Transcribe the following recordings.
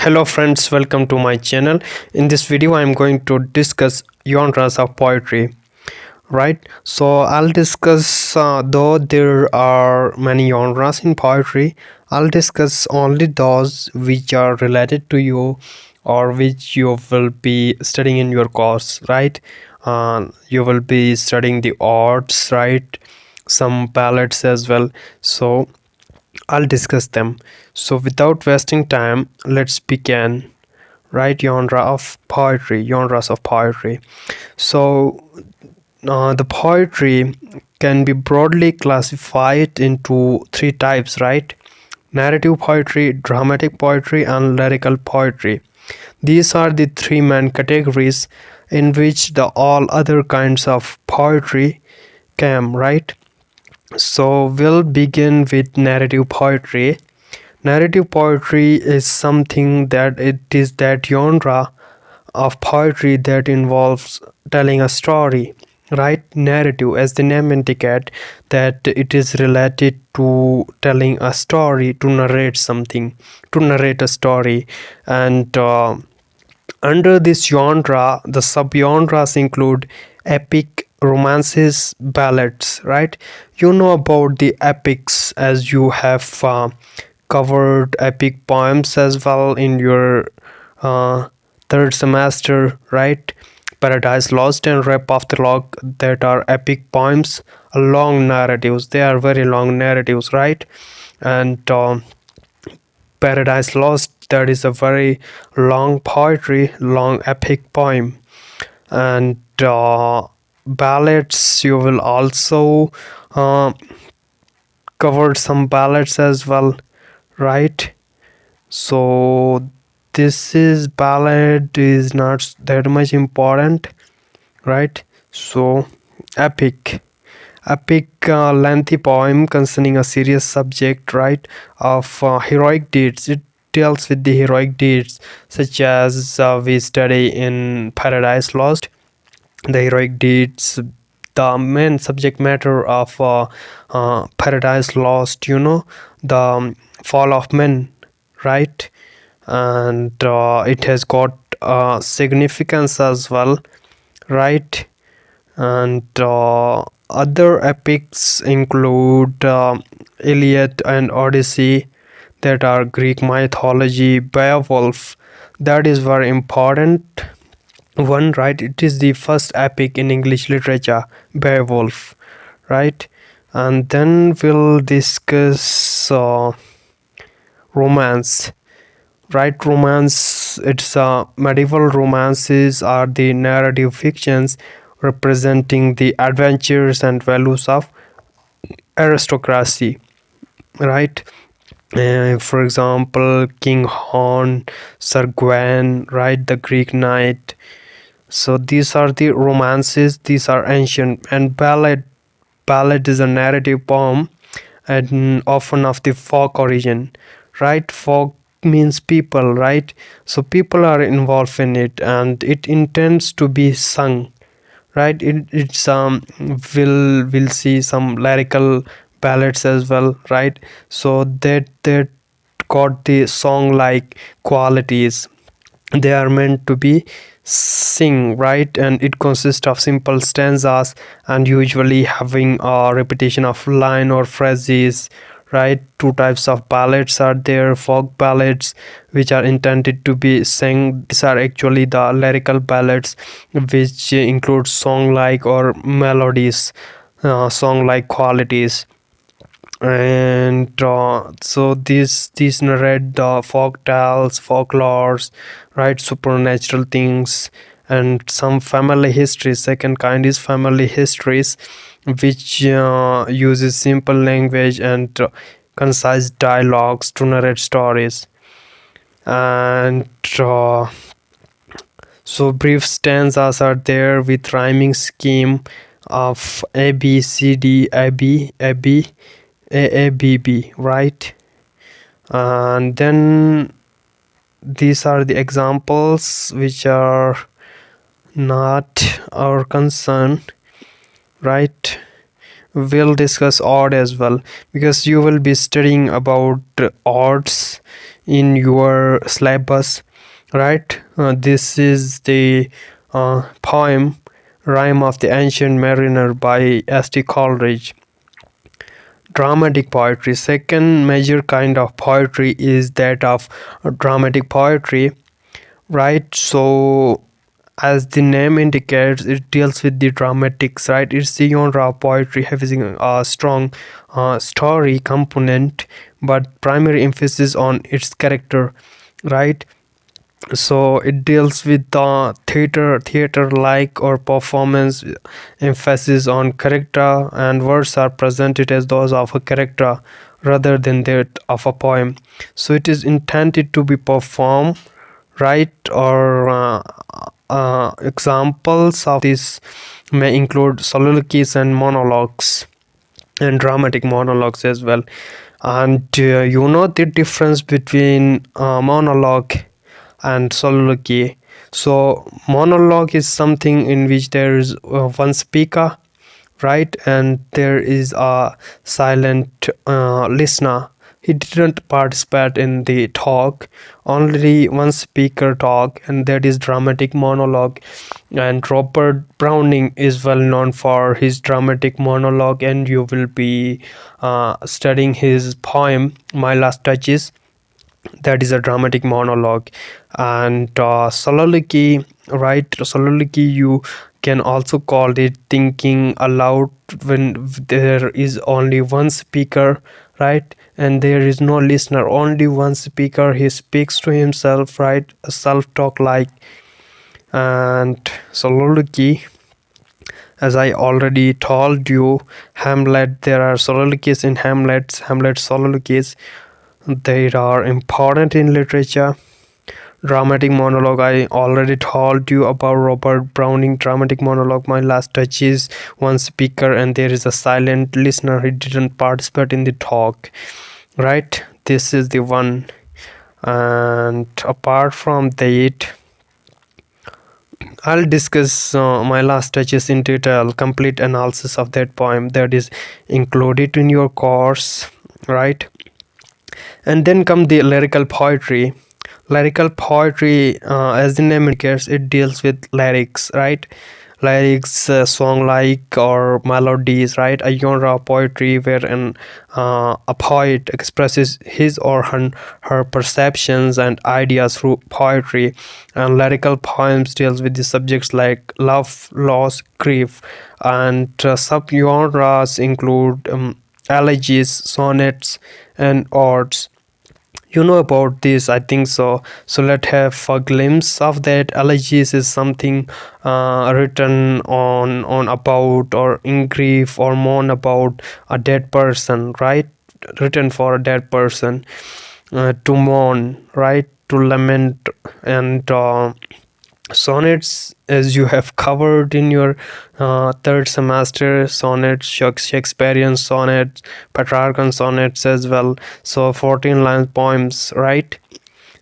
Hello friends, welcome to my channel. In this video I am going to discuss genres of poetry, right? So I'll discuss, though there are many genres in poetry, I'll discuss only those which are related to you or which you will be studying in your course, right? You will be studying the arts, right? Some ballads as well. So I'll discuss them. So without wasting time, let's begin. Right, genres of poetry. So the poetry can be broadly classified into three types, right? Narrative poetry, dramatic poetry, and lyrical poetry. These are the three main categories in which the all other kinds of poetry came, right? So we'll begin with narrative poetry. Narrative poetry is something that it is that genre of poetry that involves telling a story, right? Narrative, as the name indicates, that it is related to telling a story, to narrate something, to narrate a story. And under this genre, the subgenres include epic, romances, ballads, right? You know about the epics, as you have covered epic poems as well in your uh, third semester, right? Paradise Lost and Rap of the Log, that are epic poems, long narratives. They are very long narratives, right? And Paradise Lost, that is a very long poetry, long epic poem. And ballads, you will also uh, cover some ballads as well, right? So this is ballad is not that much important, right? So epic, lengthy poem concerning a serious subject, right, of heroic deeds. It deals with the heroic deeds, such as we study in Paradise Lost, the heroic deeds, the main subject matter of Paradise Lost, the fall of men, right? And it has got significance as well, right? And other epics include Iliad and Odyssey, that are Greek mythology. Beowulf, that is very important one, right? It is the first epic in English literature, Beowulf, right? And then we'll discuss romance, right? Romance, it's medieval romances are the narrative fictions representing the adventures and values of aristocracy, right? For example, King Horn, Sir Gawain, right? The Greek knight. So these are the romances, these are ancient. And ballad is a narrative poem, and often of the folk origin, right? Folk means people, right? So people are involved in it, and it intends to be sung, right? It's we'll see some lyrical ballads as well, right? So that got the song like qualities. They are meant to be sing, right? And it consists of simple stanzas and usually having a repetition of line or phrases, right? Two types of ballads are there: folk ballads, which are intended to be sang. These are actually the lyrical ballads, which include song like or melodies, song like qualities. And so these narrate the folk tales, folklores, right? Supernatural things, and some family histories. Second kind is family histories, which uses simple language and concise dialogues to narrate stories. And so brief stanzas are there with rhyming scheme of A B C D A B A B A A B B, right? And then these are the examples which are not our concern, right? We'll discuss odd as well, because you will be studying about odds in your syllabus, right? This is the poem Rhyme of the Ancient Mariner by S.T. Coleridge. Dramatic poetry. Second major kind of poetry is that of dramatic poetry, right? So as the name indicates, it deals with the dramatics, right? It's the genre of poetry having a strong story component, but primary emphasis on its character, right? So it deals with the theater like or performance, emphasis on character, and words are presented as those of a character rather than that of a poem. So it is intended to be performed, right? Or examples of this may include soliloquies and monologues, and dramatic monologues as well. And you know the difference between monologue and soliloquy. So monologue is something in which there is one speaker, right, and there is a silent listener. He didn't participate in the talk, only one speaker talk, and that is dramatic monologue. And Robert Browning is well known for his dramatic monologue, and you will be studying his poem My Last Touches. That is a dramatic monologue. And soliloquy, right? Soliloquy, you can also call it thinking aloud when there is only one speaker, right? And there is no listener, only one speaker. He speaks to himself, right? A self-talk like. And soliloquy, as I already told you, Hamlet, there are soliloquies in Hamlet soliloquies. They are important in literature. Dramatic monologue, I already told you about Robert Browning dramatic monologue. My Last Touch is one speaker and there is a silent listener. He didn't participate in the talk, right? This is the one. And apart from that, I'll discuss My Last Touches in detail. Complete analysis of that poem that is included in your course, right? And then come the lyrical poetry. Lyrical poetry, as the name indicates, it deals with lyrics, right? Lyrics, song like or melodies, right? A genre of poetry where a poet expresses his or her perceptions and ideas through poetry. And lyrical poems deals with the subjects like love, loss, grief, and subgenres include elegies, sonnets, and odes. You know about this, I think so. So let's have a glimpse of that. Elegies is something written on about or in grief or mourn about a dead person, right? Written for a dead person, to mourn, right? To lament. And sonnets, as you have covered in your third semester, sonnets, Shakespearean sonnets, Petrarchan sonnets as well. So 14 line poems, right?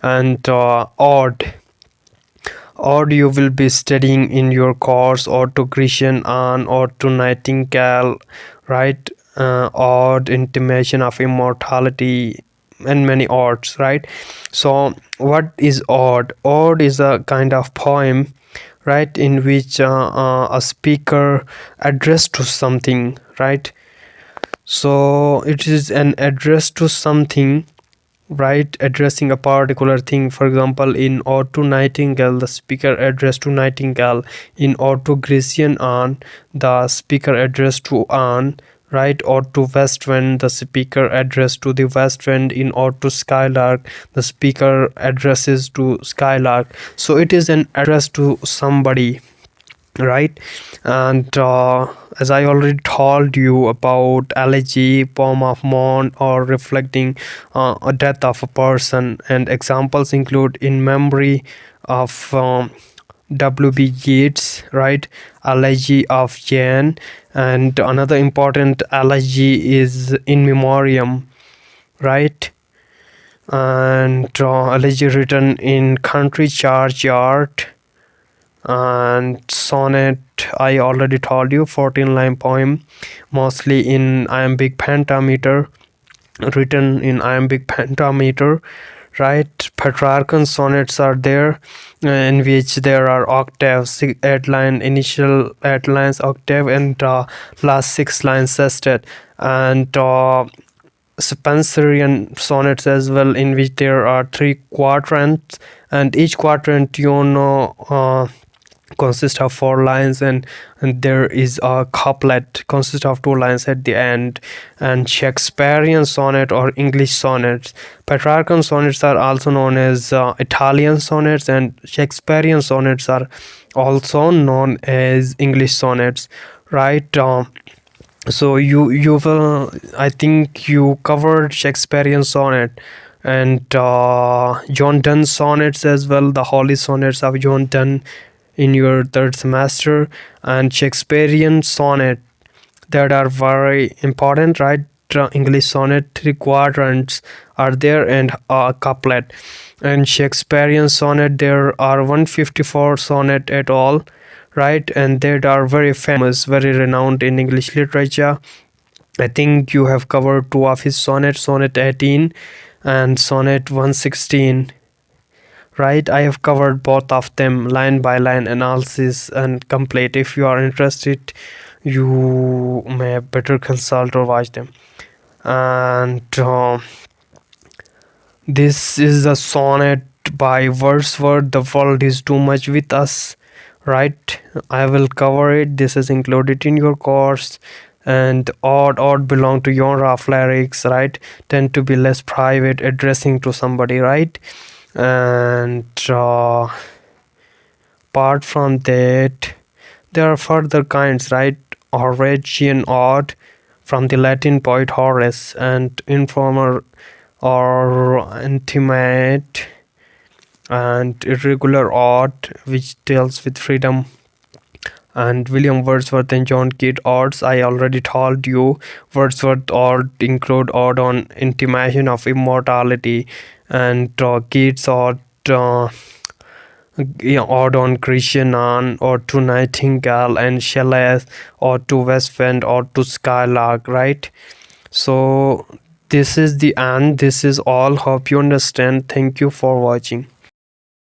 And ode you will be studying in your course, ode to Grecian Anne, ode to Nightingale, right? Ode, intimation of immortality, and many odes, right? So what is ode? Ode is a kind of poem, right, in which a speaker addressed to something, right? So it is an address to something, right, addressing a particular thing. For example, in ode to Nightingale, the speaker addressed to Nightingale. In ode to Grecian Anne, the speaker addressed to Anne, right? Ode to West Wind, the speaker addressed to the West Wind. In ode to Skylark, the speaker addresses to Skylark. So it is an address to somebody, right? And as I already told you about elegy, poem of mourn, or reflecting a death of a person, and examples include In Memory of W.B. Yeats, right? Elegy of Jane. And another important elegy is In Memoriam, right? And elegy written in Country Churchyard. And sonnet, I already told you, 14 line poem, mostly in iambic pentameter, written in iambic pentameter, right? Petrarchan sonnets are there, in which there are octaves, 8 line initial 8 lines octave, and last 6 lines sestet, and Spenserian sonnets as well, in which there are 3 quatrains, and each quadrant, consists of 4 lines, and there is a couplet consists of 2 lines at the end. And Shakespearean sonnet or English sonnets, Petrarchan sonnets are also known as Italian sonnets, and Shakespearean sonnets are also known as English sonnets, right? So you will, I think you covered Shakespearean sonnet and John Donne sonnets as well, the holy sonnets of John Donne, in your third semester. And Shakespearean sonnet that are very important, right? English sonnet, 3 quadrants are there, and a couplet. And Shakespearean sonnet, there are 154 sonnet at all, right? And that are very famous, very renowned in English literature. I think you have covered 2 of his sonnets, sonnet 18 and sonnet 116, right? I have covered both of them, line by line analysis and complete. If you are interested, you may better consult or watch them. And this is a sonnet by Wordsworth, The World Is Too Much With Us, right? I will cover it. This is included in your course. And odd belong to genre of lyrics, right? Tend to be less private, addressing to somebody, right? And apart from that, there are further kinds, right? Horatian ode from the Latin poet Horace, and informal or intimate and irregular ode, which deals with freedom. And William Wordsworth and John Keats odes, I already told you. Wordsworth ode include ode on intimation of immortality, and Keats ode, ode on Christian Anne, ode to Nightingale, and Shelley ode to West Wind, ode to Skylark, right? So this is the end. This is all. Hope you understand. Thank you for watching.